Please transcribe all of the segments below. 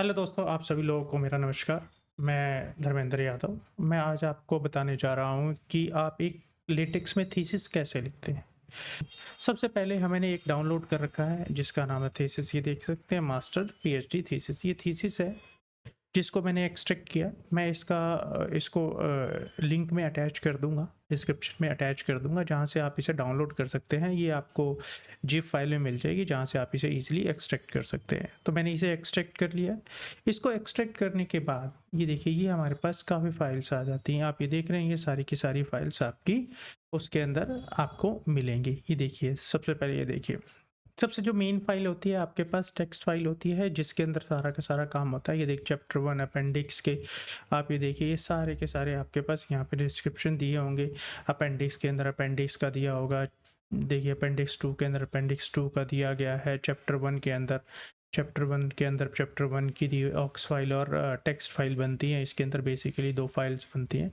Hello दोस्तों, आप सभी लोगों को मेरा नमस्कार। मैं धर्मेंद्र यादव। मैं आज आपको बताने जा रहा हूँ कि आप एक लेटेक्स में थीसिस कैसे लिखते हैं। सबसे पहले मैंने एक डाउनलोड कर रखा है जिसका नाम है थीसिस। ये देख सकते हैं, मास्टर पीएचडी थीसिस। ये थीसिस है जिसको मैंने एक्सट्रैक्ट किया। मैं इसको लिंक में अटैच कर दूंगा, डिस्क्रिप्शन में अटैच कर दूंगा, जहाँ से आप इसे डाउनलोड कर सकते हैं। ये आपको जिप फाइल में मिल जाएगी जहाँ से आप इसे इजीली एक्सट्रैक्ट कर सकते हैं। तो मैंने इसे एक्सट्रैक्ट कर लिया। इसको एक्सट्रैक्ट करने के बाद ये देखिए, ये हमारे पास काफ़ी फाइल्स आ जाती हैं। आप ये देख रहे हैं, ये सारी की सारी फाइल्स आपकी उसके अंदर आपको मिलेंगी। ये देखिए, सबसे पहले ये देखिए, सबसे जो मेन फाइल होती है आपके पास टेक्स्ट फाइल होती है जिसके अंदर सारा का सारा काम होता है। ये देख, चैप्टर 1 अपेंडिक्स के आप ये देखिए, ये सारे के सारे आपके पास यहाँ पे डिस्क्रिप्शन दिए होंगे। अपेंडिक्स के अंदर अपेंडिक्स का दिया होगा। देखिए, अपेंडिक्स 2 के अंदर अपेंडिक्स 2 का दिया गया है। चैप्टर 1 की दी ऑक्स फाइल और टेक्स्ट फाइल बनती है। इसके अंदर बेसिकली दो फाइल्स बनती हैं।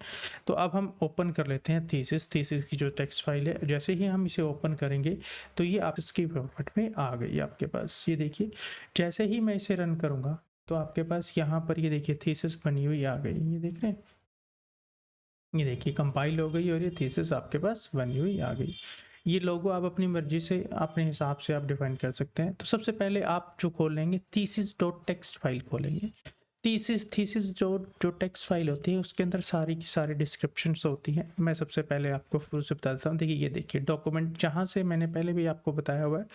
तो अब हम ओपन कर लेते हैं थीसिस की जो टेक्स्ट फाइल है। जैसे ही हम इसे ओपन करेंगे तो ये आप इसकी फॉर्मेट में आ गई आपके पास। ये देखिए, जैसे ही मैं इसे रन करूँगा तो आपके पास यहाँ पर ये देखिए थीसिस बनी हुई आ गई। ये देख रहे हैं, ये देखिए कंपाइल हो गई और ये थीसिस आपके पास बनी हुई आ गई। ये लोगो आप अपनी मर्जी से अपने हिसाब से आप डिफाइन कर सकते हैं। तो सबसे पहले आप जो खोलेंगे, थीसिस डॉट टेक्स्ट फाइल खोलेंगे। थीसिस जो जो टेक्स्ट फाइल होती है उसके अंदर सारी की सारी डिस्क्रिप्शंस होती हैं। मैं सबसे पहले आपको शुरू से बता देता हूँ। देखिए, ये देखिए डॉक्यूमेंट, जहाँ से मैंने पहले भी आपको बताया हुआ है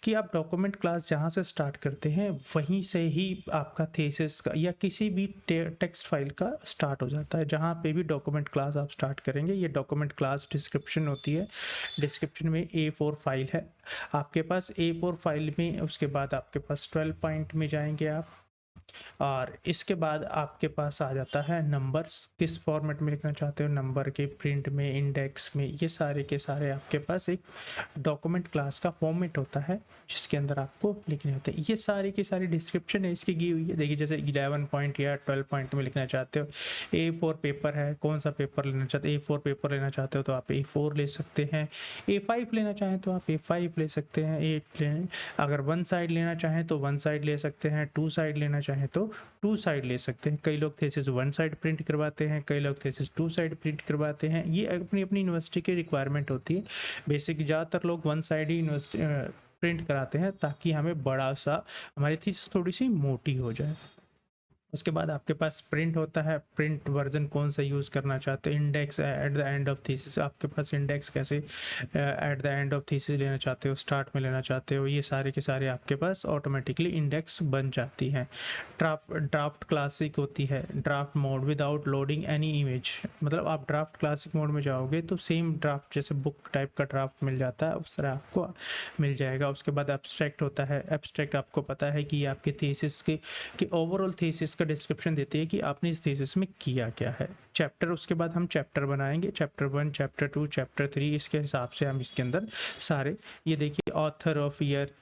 कि आप डॉक्यूमेंट क्लास जहाँ से स्टार्ट करते हैं वहीं से ही आपका थीसिस का या किसी भी टेक्स्ट फाइल का स्टार्ट हो जाता है। जहाँ पे भी डॉक्यूमेंट क्लास आप स्टार्ट करेंगे, ये डॉक्यूमेंट क्लास डिस्क्रिप्शन होती है। डिस्क्रिप्शन में A4 फाइल है आपके पास। A4 फाइल में उसके बाद आपके पास 12 पॉइंट में जाएंगे आप, और इसके बाद आपके पास आ जाता है नंबर्स। किस फॉर्मेट में लिखना चाहते हो, नंबर के, प्रिंट में, इंडेक्स में, ये सारे के सारे आपके पास एक डॉक्यूमेंट क्लास का फॉर्मेट होता है जिसके अंदर आपको लिखने होते हैं। ये सारी की सारी डिस्क्रिप्शन है इसकी दी हुई है। देखिए, जैसे 11 पॉइंट या 12 पॉइंट में लिखना चाहते हो। A4 पेपर है, कौन सा पेपर लेना चाहते हो, A4 पेपर लेना चाहते हो तो आप A4 ले सकते हैं। A5 लेना चाहें तो आप A5 ले सकते हैं। अगर वन साइड लेना चाहें तो वन साइड ले सकते हैं। टू साइड लेना चाहें तो टू साइड ले सकते हैं। कई लोग थीसिस वन साइड प्रिंट करवाते हैं, कई लोग थीसिस टू साइड प्रिंट करवाते हैं। ये अपनी अपनी यूनिवर्सिटी की रिक्वायरमेंट होती है। बेसिक ज़्यादातर लोग वन साइड ही यूनिवर्सिटी प्रिंट कराते हैं ताकि हमें बड़ा सा, हमारी थीसिस थोड़ी सी मोटी हो जाए। उसके बाद आपके पास प्रिंट होता है। प्रिंट वर्जन कौन सा यूज़ करना चाहते हैं। Index at the end of thesis, आपके पास इंडेक्स कैसे at the end of thesis लेना चाहते हो, स्टार्ट में लेना चाहते हो, ये सारे के सारे आपके पास ऑटोमेटिकली इंडेक्स बन जाती हैं। ड्राफ्ट क्लासिक होती है, draft mode without loading any image. मतलब आप ड्राफ्ट क्लासिक मोड में जाओगे तो सेम ड्राफ्ट, जैसे बुक टाइप का ड्राफ्ट मिल जाता है उस तरह आपको मिल जाएगा। उसके बाद एब्स्ट्रैक्ट होता है। एब्स्ट्रैक्ट आपको पता है कि ये आपके थीसिस के ओवरऑल थीसिस का डिस्क्रिप्शन देती है कि आपने इस थीसिस में किया क्या है। चैप्टर, उसके बाद हम चैप्टर बनाएंगे, चैप्टर 1, चैप्टर 2, चैप्टर 3, इसके हिसाब से हम इसके अंदर सारे, ये देखिए author of year,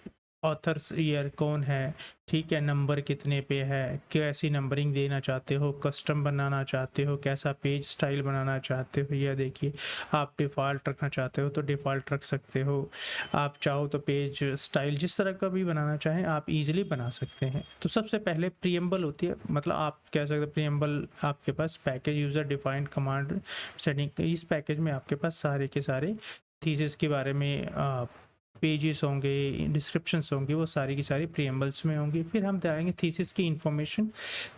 authors year कौन है, ठीक है, नंबर कितने पे है, कैसी नंबरिंग देना चाहते हो, कस्टम बनाना चाहते हो, कैसा पेज स्टाइल बनाना चाहते हो। यह देखिए, आप डिफ़ॉल्ट रखना चाहते हो तो डिफ़ॉल्ट रख सकते हो। आप चाहो तो पेज स्टाइल जिस तरह का भी बनाना चाहें आप इजीली बना सकते हैं। तो सबसे पहले प्रीएम्बल होती है, मतलब आप कह सकते हैं प्रीएम्बल आपके पास package user defined command setting. इस पैकेज में आपके पास सारे के सारे थीसिस के बारे में पेजेस होंगे, डिस्क्रिप्शंस होंगी, वो सारी की सारी प्रीएम्बल्स में होंगी। फिर हम डालेंगे थीसिस की इन्फॉर्मेशन।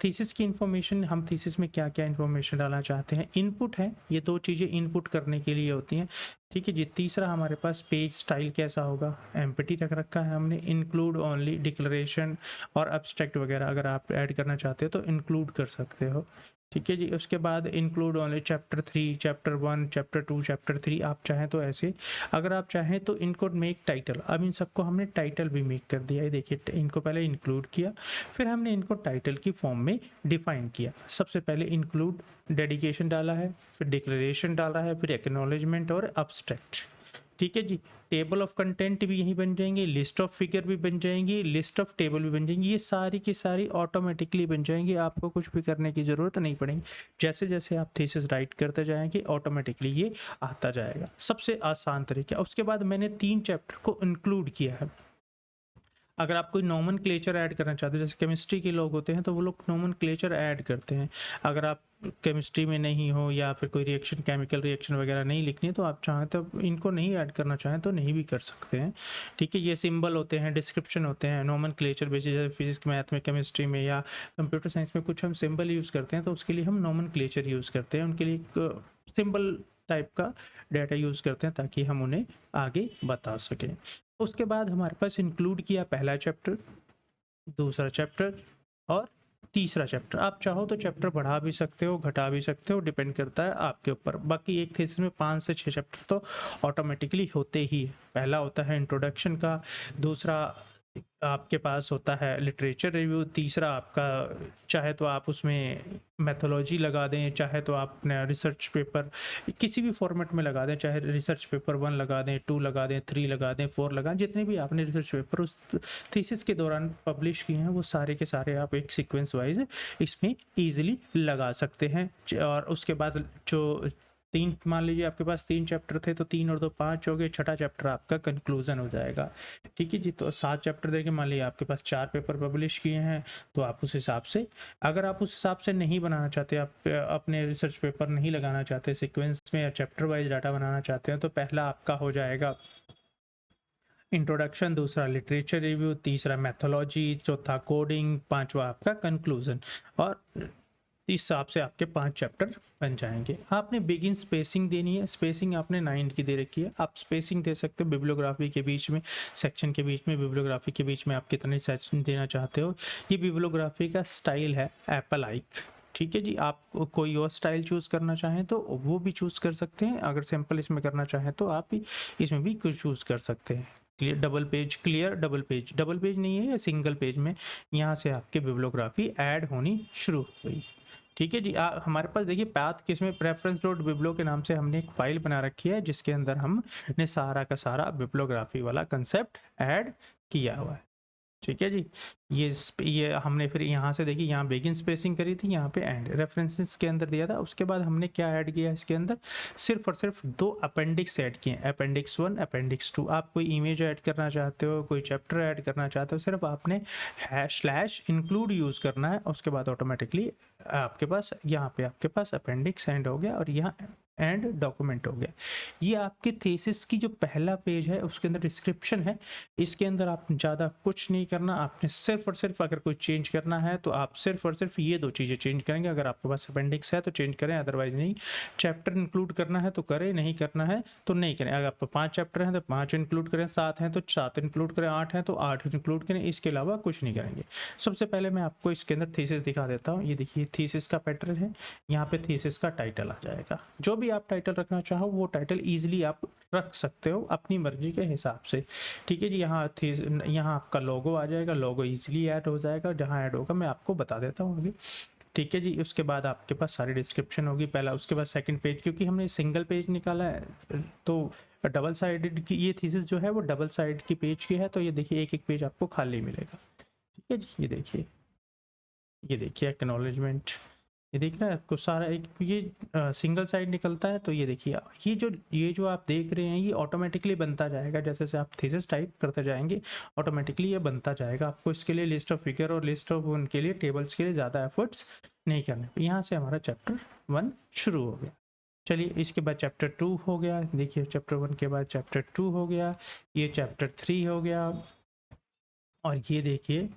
थीसिस की इन्फॉर्मेशन, हम थीसिस में क्या क्या इन्फॉर्मेशन डालना चाहते हैं। इनपुट है, ये दो चीज़ें इनपुट करने के लिए होती हैं, ठीक है जी। तीसरा हमारे पास पेज स्टाइल कैसा होगा, एम्प्टी रख रखा है हमने। इंक्लूड ओनली, डिक्लेरेशन और एब्स्ट्रैक्ट वगैरह अगर आप ऐड करना चाहते हो तो इंक्लूड कर सकते हो, ठीक है जी। उसके बाद include only chapter 3, chapter 1, chapter 2, chapter 3 आप चाहें तो ऐसे। अगर आप चाहें तो इनको मेक टाइटल, अब इन सबको हमने टाइटल भी मेक कर दिया है। देखिए, इनको पहले इंक्लूड किया, फिर हमने इनको टाइटल की फॉर्म में डिफाइन किया। सबसे पहले इंक्लूड डेडिकेशन डाला है, फिर डिक्लेरेशन डाला है, फिर एक्नॉलेजमेंट और अब्स्ट्रैक्ट, ठीक है जी। टेबल ऑफ कंटेंट भी यहीं बन जाएंगे, लिस्ट ऑफ फिगर भी बन जाएंगी, लिस्ट ऑफ टेबल भी बन जाएंगी। ये सारी की सारी ऑटोमेटिकली बन जाएंगी, आपको कुछ भी करने की ज़रूरत नहीं पड़ेगी। जैसे जैसे आप थीसिस राइट करते जाएंगे ऑटोमेटिकली ये आता जाएगा। सबसे आसान तरीका। उसके बाद मैंने 3 चैप्टर को इंक्लूड किया है। अगर आप कोई नोमेनक्लेचर ऐड करना चाहते हो, जैसे केमिस्ट्री के लोग होते हैं तो वो लोग नोमेनक्लेचर ऐड करते हैं। अगर आप केमिस्ट्री में नहीं हो या फिर कोई रिएक्शन, केमिकल रिएक्शन वगैरह नहीं लिखनी है, तो आप चाहें तो इनको नहीं ऐड करना चाहें तो नहीं भी कर सकते हैं। ठीक है, ये सिंबल होते हैं, डिस्क्रिप्शन होते हैं, नोमेनक्लेचर बेसिस, जैसे फिजिक्स, मैथ में, केमिस्ट्री में या कंप्यूटर साइंस में कुछ हम सिंबल यूज़ करते हैं तो उसके लिए हम नोमेनक्लेचर यूज़ करते हैं। उनके लिए एक सिंबल टाइप का डाटा यूज़ करते हैं ताकि हम उन्हें आगे बता सकें। उसके बाद हमारे पास इंक्लूड किया पहला चैप्टर, दूसरा चैप्टर और तीसरा चैप्टर। आप चाहो तो चैप्टर बढ़ा भी सकते हो, घटा भी सकते हो, डिपेंड करता है आपके ऊपर। बाकी एक थीसिस में 5 से 6 चैप्टर तो ऑटोमेटिकली होते ही है। पहला होता है इंट्रोडक्शन का, दूसरा आपके पास होता है लिटरेचर रिव्यू, तीसरा आपका चाहे तो आप उसमें मैथोलॉजी लगा दें, चाहे तो आप अपना रिसर्च पेपर किसी भी फॉर्मेट में लगा दें, चाहे रिसर्च पेपर 1 लगा दें, 2 लगा दें, 3 लगा दें, 4 लगा दें, जितने भी आपने रिसर्च पेपर उस थीसिस के दौरान पब्लिश किए हैं वो सारे के सारे आप एक सीक्वेंस वाइज इसमें ईजिली लगा सकते हैं। और उसके बाद जो 3, मान लीजिए आपके पास 3 चैप्टर थे तो 3 और 2 5 हो गए, छठा चैप्टर आपका कंक्लूजन हो जाएगा। ठीक है जी, तो 7 चैप्टर देके मान लीजिए आपके पास 4 पेपर पब्लिश किए हैं, तो आप उस हिसाब से, अगर आप उस हिसाब से नहीं बनाना चाहते, आप अपने रिसर्च पेपर नहीं लगाना चाहते सीक्वेंस में या चैप्टर वाइज डाटा बनाना चाहते हैं, तो पहला आपका हो जाएगा इंट्रोडक्शन, दूसरा लिटरेचर रिव्यू, तीसरा मैथोलॉजी, चौथा कोडिंग, पांचवा आपका कंक्लूजन। और इस हिसाब से आपके 5 चैप्टर बन जाएंगे। आपने बिगिन स्पेसिंग देनी है, स्पेसिंग आपने 9 की दे रखी है, आप स्पेसिंग दे सकते हो बिब्लियोग्राफी के बीच में, सेक्शन के बीच में, बिब्लियोग्राफी के बीच में आप कितने सेक्शन देना चाहते हो। ये बिब्लियोग्राफी का स्टाइल है एप्पल आइक। ठीक है जी, आप कोई और स्टाइल चूज़ करना चाहें तो वो भी चूज़ कर सकते हैं, अगर सिंपल इसमें करना चाहें तो आप इसमें भी कुछ चूज़ कर सकते हैं। Clear double page, clear double page, double page नहीं है, या सिंगल पेज में यहाँ से आपकी बिब्लियोग्राफी ऐड होनी शुरू हो गई। ठीक है जी, हमारे पास देखिए पाथ किसमें, प्रेफरेंस डॉट बिब्लो के नाम से हमने एक फाइल बना रखी है जिसके अंदर हमने सारा का सारा बिब्लियोग्राफी वाला कंसेप्ट ऐड किया हुआ है। ठीक है जी, ये हमने फिर यहाँ से देखिए, यहाँ बिगिन स्पेसिंग करी थी, यहाँ पे एंड रेफरेंसेस के अंदर दिया था। उसके बाद हमने क्या ऐड किया इसके अंदर, सिर्फ और सिर्फ 2 अपेंडिक्स ऐड किए, अपेंडिक्स 1, अपेंडिक्स 2। आप कोई इमेज ऐड करना चाहते हो, कोई चैप्टर ऐड करना चाहते हो, सिर्फ आपने #include यूज़ करना है, उसके बाद ऑटोमेटिकली आपके पास यहाँ पे आपके पास अपेंडिक्स एंड हो गया और यहाँ एंड डॉक्यूमेंट हो गया। ये आपके थीसिस की जो पहला पेज है उसके अंदर डिस्क्रिप्शन है। इसके अंदर आप ज़्यादा कुछ नहीं करना, आपने सिर्फ और सिर्फ अगर कोई चेंज करना है तो आप सिर्फ और सिर्फ ये 2 चीज़ें चेंज करेंगे। अगर आपके पास अपेंडिक्स है तो चेंज करें, अदरवाइज नहीं। चैप्टर इंक्लूड करना है तो करें, नहीं करना है तो नहीं करें। अगर आपको 5 चैप्टर हैं तो 5 इंक्लूड करें, 7 हैं तो 7 इंक्लूड करें, 8 हैं तो 8 इंक्लूड करें, इसके अलावा कुछ नहीं करेंगे। सबसे पहले मैं आपको इसके अंदर थीसिस दिखा देता हूँ। ये देखिए थीसिस का पैटर्न है, यहाँ पे थीसिस का टाइटल आ जाएगा। जो भी आप टाइटल रखना चाहो वो टाइटल ईजिली आप रख सकते हो अपनी मर्जी के हिसाब से। ठीक है जी, यहाँ आपका लोगो आ जाएगा, लोगो इजीली ऐड हो जाएगा, जहाँ ऐड होगा मैं आपको बता देता हूँ अभी। ठीक है जी, उसके बाद आपके पास सारी डिस्क्रिप्शन होगी पहला, उसके बाद सेकंड पेज, क्योंकि हमने सिंगल पेज निकाला है तो डबल साइडेड की ये थीसिस जो है वो डबल साइड की पेज की है, तो ये देखिए एक एक पेज आपको खाली मिलेगा। ठीक है जी, ये देखिए एक्नॉलेजमेंट, ये देखना है आपको सारा एक, ये सिंगल साइड निकलता है। तो ये देखिए ये जो आप देख रहे हैं ये ऑटोमेटिकली बनता जाएगा, जैसे जैसे आप थीसिस टाइप करते जाएंगे ऑटोमेटिकली ये बनता जाएगा। आपको इसके लिए लिस्ट ऑफ फिगर और लिस्ट ऑफ उनके लिए टेबल्स के लिए ज़्यादा एफर्ट्स नहीं करने। यहाँ से हमारा चैप्टर 1 शुरू हो गया। चलिए इसके बाद चैप्टर 2 हो गया, देखिए चैप्टर 1 के बाद चैप्टर 2 हो गया, ये चैप्टर 3 हो गया, और ये देखिए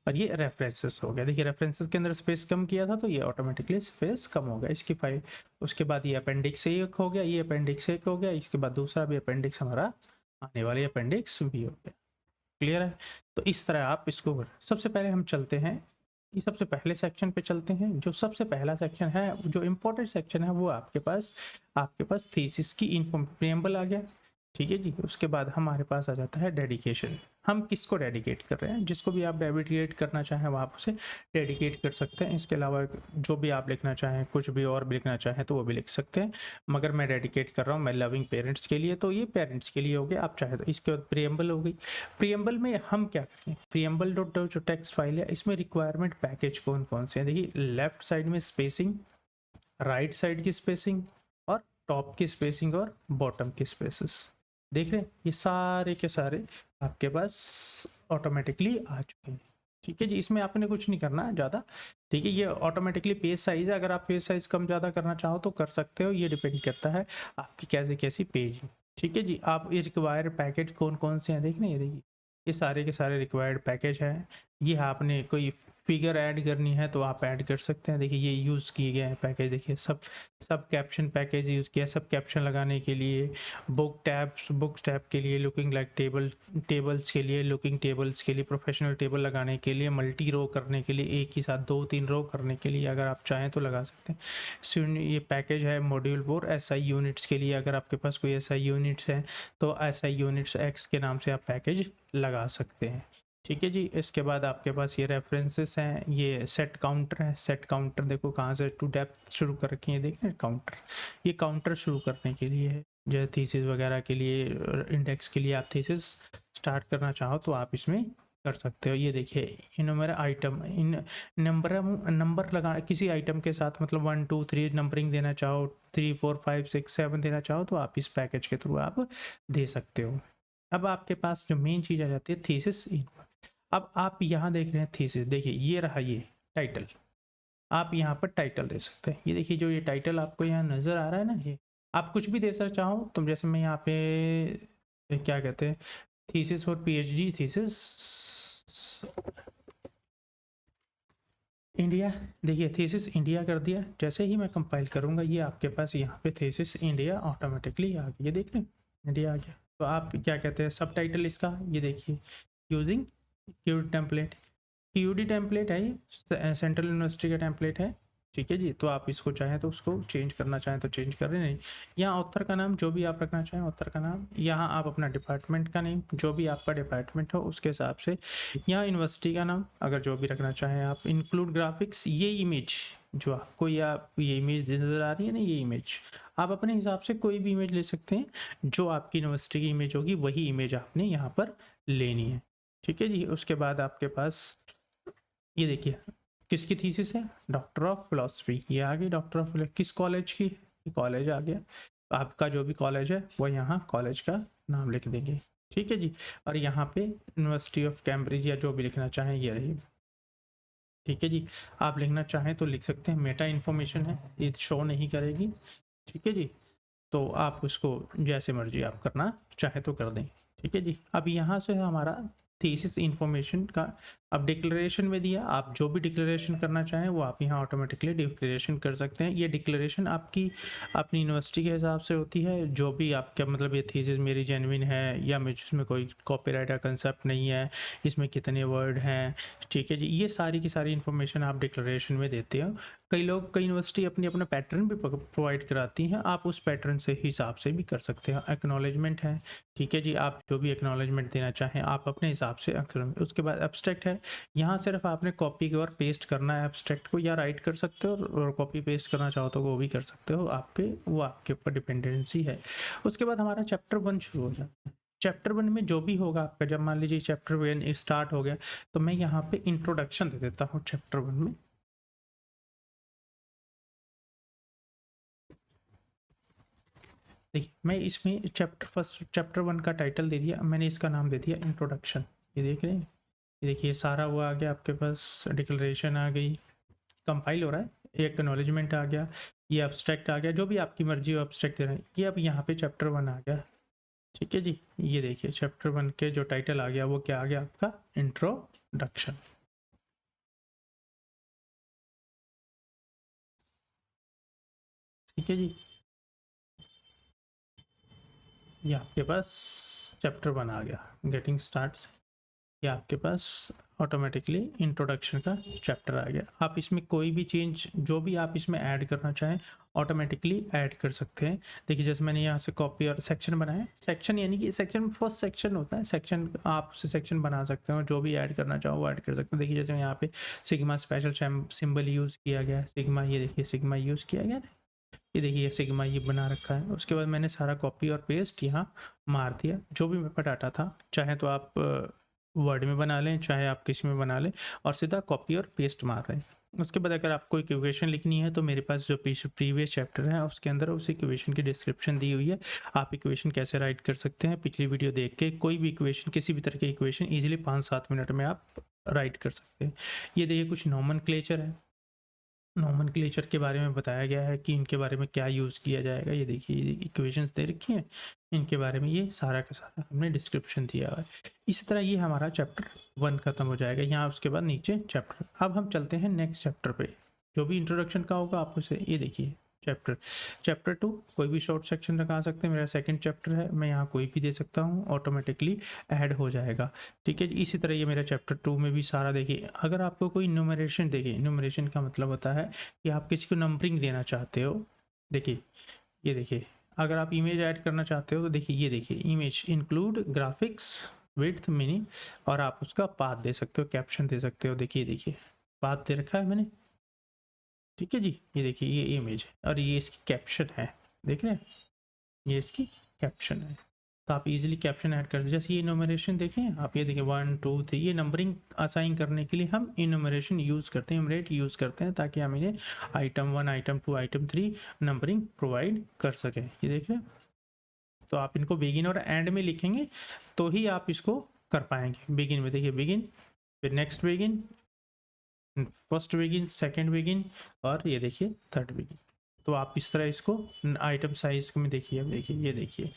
और ये रेफरेंसेस हो गया। देखिए रेफरेंसेस के अंदर स्पेस कम किया था तो ये ऑटोमेटिकली स्पेस कम हो गया इसकी फाइल। उसके बाद ये अपेंडिक्स 1 हो गया, ये अपेंडिक्स 1 हो गया, इसके बाद दूसरा भी अपेंडिक्स हमारा आने वाली अपेंडिक्स भी हो गया। क्लियर है? तो इस तरह आप इसको, सबसे पहले हम चलते हैं कि सबसे पहले सेक्शन पे चलते हैं। जो सबसे पहला सेक्शन है, जो इम्पोर्टेंट सेक्शन है, वो आपके पास थीसिस की इन्फॉर्म प्रीएम्बल आ गया। ठीक है जी, उसके बाद हमारे पास आ जाता है डेडिकेशन। हम किसको डेडिकेट कर रहे हैं, जिसको भी आप डेडिकेट करना चाहें वो आप उसे डेडिकेट कर सकते हैं। इसके अलावा जो भी आप लिखना चाहें, कुछ भी और भी लिखना चाहें तो वो भी लिख सकते हैं, मगर मैं डेडिकेट कर रहा हूँ मैं लविंग पेरेंट्स के लिए, तो ये पेरेंट्स के लिए हो गया। आप चाहे तो इसके बाद प्रीएम्बल हो गई। प्रीएम्बल में हम क्या करें, प्रीएम्बल डॉट जो टेक्स्ट फाइल है इसमें रिक्वायरमेंट पैकेज कौन कौन से हैं। देखिए लेफ्ट साइड में स्पेसिंग, राइट साइड की स्पेसिंग, और टॉप की स्पेसिंग और बॉटम की स्पेसिस। देख रहे हैं ये सारे के सारे आपके पास ऑटोमेटिकली आ चुके हैं। ठीक है जी, इसमें आपने कुछ नहीं करना है ज़्यादा। ठीक है, ये ऑटोमेटिकली पेज साइज है, अगर आप पेज साइज कम ज़्यादा करना चाहो तो कर सकते हो, ये डिपेंड करता है आपकी कैसे कैसी पेज है। ठीक है जी, आप ये रिक्वायर्ड पैकेज कौन कौन से हैं देख रहे हैं, ये देखिए ये सारे के सारे रिक्वायर्ड पैकेज हैं। ये आपने कोई फिगर ऐड करनी है तो आप ऐड कर सकते हैं। देखिए ये यूज़ किए गए हैं पैकेज, देखिए सब सब कैप्शन पैकेज यूज़ किया, सब कैप्शन लगाने के लिए, बुक्स टैब के लिए, लुकिंग लाइक टेबल्स के लिए, लुकिंग टेबल्स के लिए, प्रोफेशनल टेबल लगाने के लिए, मल्टी रो करने के लिए, एक ही साथ 2-3 रो करने के लिए अगर आप चाहें तो लगा सकते हैं। ये पैकेज है मॉड्यूल 4 एसआई यूनिट्स के लिए, अगर आपके पास कोई एसआई यूनिट्स हैं तो एसआई यूनिट्स एक्स के नाम से आप पैकेज लगा सकते हैं। ठीक है जी, इसके बाद आपके पास ये रेफरेंसेस हैं, ये सेट काउंटर है। सेट काउंटर देखो कहाँ से टू डेप्थ शुरू कर रखी है, देख रहे हैं काउंटर, ये काउंटर शुरू करने के लिए है, जो थीसिस वगैरह के लिए, इंडेक्स के लिए आप थीसिस स्टार्ट करना चाहो तो आप इसमें कर सकते हो। ये देखिए इन मेरा आइटम, इन नंबर लगा किसी आइटम के साथ, मतलब 1 2 3 नंबरिंग देना चाहो, 3 4 5 6 7 देना चाहो तो आप इस पैकेज के थ्रू आप दे सकते हो। अब आपके पास जो मेन चीज़ आ जाती है थीसिस। अब आप यहाँ देख रहे हैं थीसिस, देखिए ये रहा ये टाइटल, आप यहाँ पर टाइटल दे सकते हैं। ये देखिए जो ये टाइटल आपको यहाँ नज़र आ रहा है ना, ये आप कुछ भी दे सकते चाहो तुम, जैसे मैं यहाँ पे क्या कहते हैं थीसिस और पीएचडी थीसिस इंडिया, देखिए थीसिस इंडिया कर दिया। जैसे ही मैं कंपाइल करूँगा ये आपके पास यहाँ पे थीसिस इंडिया ऑटोमेटिकली आ गया, ये देख रहे हैं इंडिया आ गया। तो आप क्या कहते हैं सब टाइटल इसका, ये देखिए using QD template, QD template है ये, सेंट्रल यूनिवर्सिटी का टेम्पलेट है। ठीक है जी, तो आप इसको चाहें तो उसको चेंज करना चाहें तो चेंज कर रहे नहीं। यहाँ ऑथर का नाम जो भी आप रखना चाहें ऑथर का नाम, यहाँ आप अपना डिपार्टमेंट का नेम जो भी आपका डिपार्टमेंट हो उसके हिसाब से, यहाँ यूनिवर्सिटी का नाम अगर जो भी रखना चाहें आप, इंक्लूड ग्राफिक्स, ये इमेज जो आपको ये इमेज नज़र आ रही है ना, ये इमेज आप अपने हिसाब से कोई भी इमेज ले सकते हैं, जो आपकी यूनिवर्सिटी की इमेज होगी वही इमेज आपने यहाँ पर लेनी है। ठीक है जी, उसके बाद आपके पास ये देखिए किसकी थीसिस है, डॉक्टर ऑफ फिलोसफी, ये आ गई डॉक्टर ऑफ किस कॉलेज की, कॉलेज आ गया, आपका जो भी कॉलेज है वो यहाँ कॉलेज का नाम लिख देंगे। ठीक है जी, और यहाँ पे यूनिवर्सिटी ऑफ कैम्ब्रिज या जो भी लिखना चाहें ये रही। ठीक है जी, आप लिखना चाहें तो लिख सकते हैं, मेटा इन्फॉर्मेशन है ये शो नहीं करेगी। ठीक है जी, तो आप उसको जैसे मर्जी आप करना चाहे तो कर दें। ठीक है जी, अब यहाँ से हमारा थीसिस इन्फॉर्मेशन का अब डिक्लेरेशन में दिया, आप जो भी डिक्लेरेशन करना चाहें वो आप यहाँ ऑटोमेटिकली डिक्लेरेशन कर सकते हैं। ये डिक्लेरेशन आपकी अपनी यूनिवर्सिटी के हिसाब से होती है, जो भी आपका मतलब ये थीसिस मेरी जेन्युइन है या मुझ इसमें कोई कॉपीराइट का कंसेप्ट नहीं है, इसमें कितने वर्ड हैं। ठीक है जी, ये सारी की सारी इन्फॉर्मेशन आप डिक्लेरेशन में देते हो। कई यूनिवर्सिटी अपनी अपना पैटर्न भी प्रोवाइड कराती हैं, आप उस पैटर्न से हिसाब से भी कर सकते हैं। एक्नॉलेजमेंट है, ठीक है जी, आप जो भी एक्नॉलेजमेंट देना चाहें आप अपने हिसाब से। उसके बाद एब्स्ट्रैक्ट है, यहाँ सिर्फ आपने कॉपी और पेस्ट करना है एब्स्ट्रैक्ट को, या राइट कर सकते हो और कॉपी पेस्ट करना चाहो तो वो भी कर सकते हो, वो आपके ऊपर डिपेंडेंसी है। उसके बाद हमारा चैप्टर 1 शुरू हो जाता है। चैप्टर 1 में जो भी होगा आपका, जब मान लीजिए चैप्टर 1 स्टार्ट हो गया तो मैं यहाँ पे इंट्रोडक्शन दे देता हूँ चैप्टर 1 में। देखिए मैं इसमें चैप्टर 1 का टाइटल दे दिया, मैंने इसका नाम दे दिया इंट्रोडक्शन। ये देख रहे हैं, ये देखिए सारा वो आ गया आपके पास, डिक्लेरेशन आ गई, कंपाइल हो रहा है, एक एक्नॉलेजमेंट आ गया, ये एब्स्ट्रैक्ट आ गया, जो भी आपकी मर्जी हो एब्स्ट्रैक्ट दे रहे हैं। ये अब यहाँ पे चैप्टर 1 आ गया। ठीक है जी, ये देखिए चैप्टर 1 के जो टाइटल आ गया वो क्या आ गया आपका, इंट्रोडक्शन। ठीक है जी, ये आपके पास चैप्टर 1 आ गया, गेटिंग स्टार्ट्स। ये आपके पास ऑटोमेटिकली इंट्रोडक्शन का चैप्टर आ गया। आप इसमें कोई भी चेंज जो भी आप इसमें ऐड करना चाहें ऑटोमेटिकली ऐड कर सकते हैं। देखिए जैसे मैंने यहाँ से कॉपी और सेक्शन बनाया, सेक्शन यानी कि सेक्शन फर्स्ट सेक्शन होता है, सेक्शन आप उसे सेक्शन बना सकते हो, जो भी ऐड करना चाहो वो ऐड कर सकते हैं। देखिए जैसे यहाँ पे सिग्मा स्पेशल सिंबल यूज़ किया गया है, सिग्मा, ये देखिए सिग्मा यूज़ किया गया है, ये देखिए सिग्मा ये बना रखा है। उसके बाद मैंने सारा कॉपी और पेस्ट यहाँ मार दिया, जो भी मेरे पास डाटा था। चाहे तो आप वर्ड में बना लें, चाहे आप किसी में बना लें, और सीधा कॉपी और पेस्ट मार रहे हैं। उसके बाद अगर आपको एक इक्वेशन लिखनी है तो मेरे पास जो प्रीवियस चैप्टर है उसके अंदर उस इक्वेशन की डिस्क्रिप्शन दी हुई है। आप इक्वेशन कैसे राइट कर सकते हैं, पिछली वीडियो देख के कोई भी इक्वेशन, किसी भी तरह की इक्वेशन ईजिली 5-7 मिनट में आप राइट कर सकते हैं। ये देखिए कुछ नोमेनक्लेचर है, नोमेनक्लेचर के बारे में बताया गया है कि इनके बारे में क्या यूज़ किया जाएगा। ये देखिए इक्वेशंस दे रखी हैं, इनके बारे में ये सारा का सारा हमने डिस्क्रिप्शन दिया हुआ है। इसी तरह ये हमारा चैप्टर 1 खत्म हो जाएगा। यहाँ उसके बाद नीचे चैप्टर, अब हम चलते हैं नेक्स्ट चैप्टर पे, जो भी इंट्रोडक्शन का होगा आप उसे, ये देखिए चैप्टर 2 कोई भी शॉर्ट सेक्शन लगा सकते हैं। मेरा सेकंड चैप्टर है, मैं यहाँ कोई भी दे सकता हूँ, ऑटोमेटिकली ऐड हो जाएगा। ठीक है जी। इसी तरह ये मेरा चैप्टर 2 में भी सारा देखिए, अगर आपको कोई न्यूमरेशन, देखिए न्यूमरेशन का मतलब होता है कि आप किसी को नंबरिंग देना चाहते हो। देखिए ये देखिए, अगर आप इमेज ऐड करना चाहते हो तो देखिए ये देखिए, image include graphics width meaning, और आप उसका पाथ दे सकते हो, कैप्शन दे सकते हो। देखिए पाथ दे रखा है मैंने। ठीक है जी। ये देखिए ये इमेज है और ये इसकी कैप्शन है, देख रहे हैं, ये इसकी कैप्शन है। तो आप इजीली कैप्शन ऐड कर, जैसे ये इनोमरेशन देखें आप, ये देखिए 1 2 3, ये नंबरिंग असाइन करने के लिए हम इनोमरेशन यूज़ करते हैं, इनोमरेट यूज़ करते हैं, ताकि हम इन्हें item 1 item 2 item 3 numbering provide कर सकें। ये देख रहे हैं। तो आप इनको बिगिन और एंड में लिखेंगे तो ही आप इसको कर पाएंगे। बिगिन में देखिए बिगिन, फिर next begin, first begin, second begin, और ये देखिए थर्ड बिगिन। तो आप इस तरह इसको आइटम साइज में देखिए, अब देखिए ये देखिए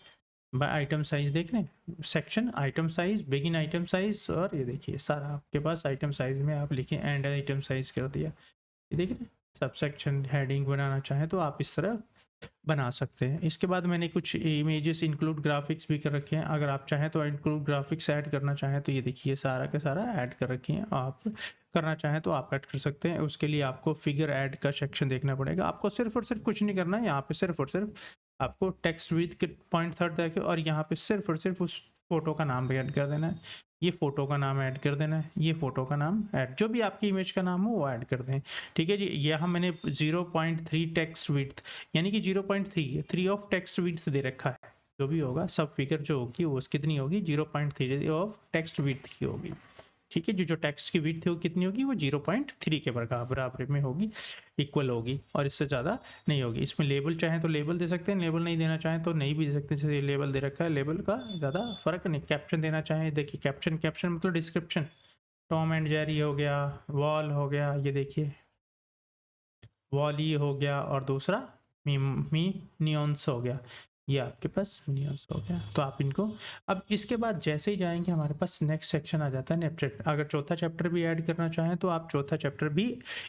बाय आइटम साइज देख रहे हैं, section item size, begin item size, और ये देखिए सारा आपके पास आइटम साइज में आप लिखे, एंड आइटम साइज कर दिया। ये देख रहे हैं। सब सेक्शन हेडिंग बनाना चाहें तो आप इस तरह बना सकते हैं। इसके बाद मैंने कुछ इमेजेस इंक्लूड ग्राफिक्स भी कर रखे हैं, अगर आप चाहें तो इंक्लूड ग्राफिक्स ऐड करना चाहें तो ये देखिए सारा का सारा ऐड कर रखे हैं। आप करना चाहें तो आप ऐड कर सकते हैं। उसके लिए आपको फिगर ऐड का सेक्शन देखना पड़ेगा। आपको सिर्फ और सिर्फ कुछ नहीं करना है, यहाँ पे सिर्फ और सिर्फ आपको टेक्स्ट विद पॉइंट थर्ड देके, और यहाँ पे सिर्फ और सिर्फ उस फोटो का नाम भी ऐड कर देना है, ये फोटो का नाम ऐड कर देना है, ये फोटो का नाम ऐड, जो भी आपकी इमेज का नाम हो वो ऐड कर दें। ठीक है जी। यहाँ मैंने 0.3 टेक्स्ट विड्थ, यानी कि 0.3 ऑफ टेक्स्ट विड्थ दे रखा है। जो भी होगा सब फिगर जो होगी वो कितनी होगी, 0.3 ऑफ टेक्स्ट विड्थ की होगी। ठीक है। जो टेक्स्ट की विड्थ है वो कितनी होगी, वो 0.3 के बराबर में होगी, इक्वल होगी, और इससे ज़्यादा नहीं होगी। इसमें लेबल चाहें तो लेबल दे सकते हैं, लेबल नहीं देना चाहें तो नहीं भी दे सकते। जैसे लेबल दे रखा है, लेबल का ज़्यादा फर्क नहीं। कैप्शन देना चाहें, देखिए कैप्शन मतलब डिस्क्रिप्शन, टॉम एंड जेरी हो गया, वॉल हो गया, ये देखिए वॉली हो गया, और दूसरा मिनियंस हो गया, ये आपके पास मिनियंस हो गया। तो आप इनको, अब इसके बाद जैसे ही जाएंगे हमारे पास नेक्स्ट सेक्शन आ जाता है नेक्स्ट। अगर चौथा चैप्टर भी ऐड करना चाहें तो आप चौथा चैप्टर भी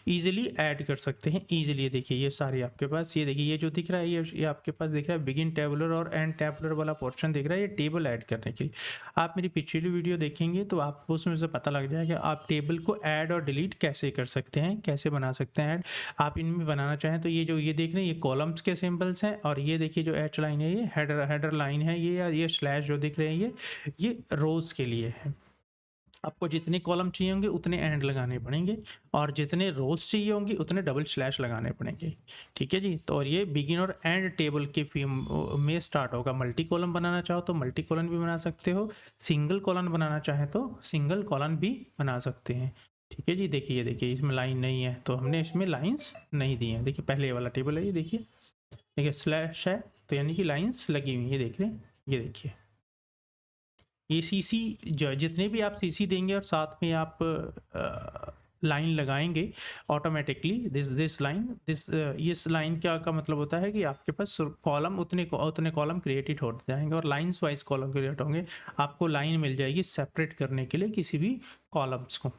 इजीली ऐड कर सकते हैं, इजीली। देखिए ये सारे आपके पास, ये देखिए ये जो दिख रहा है, ये आपके पास दिख रहा है बिगिन टेबुलर और एंड टेबुलर वाला पोर्शन दिख रहा है, ये टेबल ऐड करने के लिए। आप मेरी पिछली वीडियो देखेंगे तो आपको उसमें से पता लग जाएगा आप टेबल को ऐड और डिलीट कैसे कर सकते हैं, कैसे बना सकते हैं ऐड। आप इनमें बनाना चाहें तो ये जो ये देख रहे हैं, ये कॉलम्स के सिंबल्स हैं, और ये देखिए जो एच लाइन है, ये हेडर लाइन है, ये स्लैश जो दिख रहे हैं, ये रोज के लिए है। आपको जितने कॉलम चाहिए होंगे उतने एंड लगाने पड़ेंगे, और जितने रोज चाहिए होंगे उतने डबल स्लैश लगाने पड़ेंगे। ठीक है जी। तो और ये बिगिन और एंड टेबल के में स्टार्ट होगा। मल्टी कॉलम बनाना चाहो तो मल्टी कॉलम भी बना सकते हो, सिंगल कॉलम बनाना चाहे तो सिंगल कॉलम भी बना सकते हैं। ठीक है जी। देखिए ये देखिए इसमें लाइन नहीं है तो हमने इसमें लाइंस नहीं दी हैं। देखिए पहले वाला टेबल है, ये देखिए स्लैश है तो यानी कि लाइंस लगी हुई, ये देख रहे हैं, ये देखिए ये सीसी, जितने भी आप सीसी देंगे और साथ में आप लाइन लगाएंगे ऑटोमेटिकली, दिस लाइन, इस लाइन क्या का मतलब होता है कि आपके पास कॉलम उतने कॉलम क्रिएटेड हो जाएंगे, और लाइंस वाइज कॉलम क्रिएट होंगे। आपको लाइन मिल जाएगी सेपरेट करने के लिए किसी भी कॉलम्स को।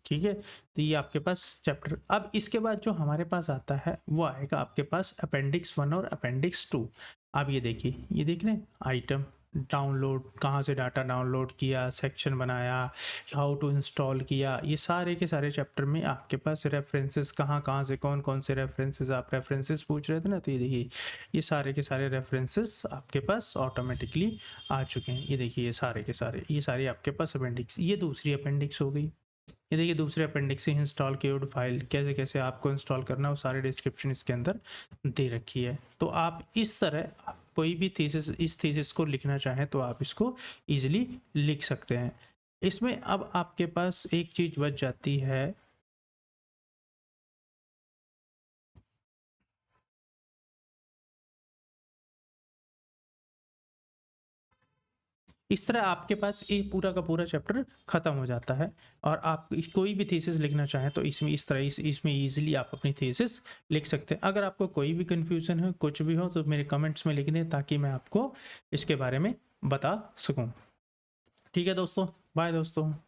ठीक है। तो ये आपके पास चैप्टर, अब इसके बाद जो हमारे पास आता है वो आएगा आपके पास अपेंडिक्स 1 और अपेंडिक्स 2। आप ये देखिए, ये देख रहे हैं आइटम डाउनलोड, कहाँ से डाटा डाउनलोड किया, सेक्शन बनाया, हाउ टू इंस्टॉल किया, ये सारे के सारे चैप्टर में आपके पास रेफरेंसेस कहाँ से कौन कौन से रेफरेंसेस, आप रेफरेंसेस पूछ रहे थे ना, तो ये देखिए ये सारे के सारे रेफरेंसेस आपके पास ऑटोमेटिकली आ चुके हैं। ये देखिए ये सारे के सारे, ये सारे आपके पास अपेंडिक्स, ये दूसरी अपेंडिक्स हो गई। ये देखिए दूसरे अपेंडिक्स से इंस्टॉल कीवर्ड फाइल कैसे कैसे आपको इंस्टॉल करना है, वो सारे डिस्क्रिप्शन इसके अंदर दे रखी है। तो आप इस तरह कोई भी थीसिस, इस थीसिस को लिखना चाहें तो आप इसको इजीली लिख सकते हैं। इसमें अब आपके पास एक चीज बच जाती है, इस तरह आपके पास एक पूरा का पूरा चैप्टर खत्म हो जाता है। और आप कोई भी थीसिस लिखना चाहें तो इसमें इस तरह इसमें ईजिली आप अपनी थीसिस लिख सकते हैं। अगर आपको कोई भी कन्फ्यूज़न है, कुछ भी हो, तो मेरे कमेंट्स में लिख दें ताकि मैं आपको इसके बारे में बता सकूं। ठीक है दोस्तों, बाय दोस्तों।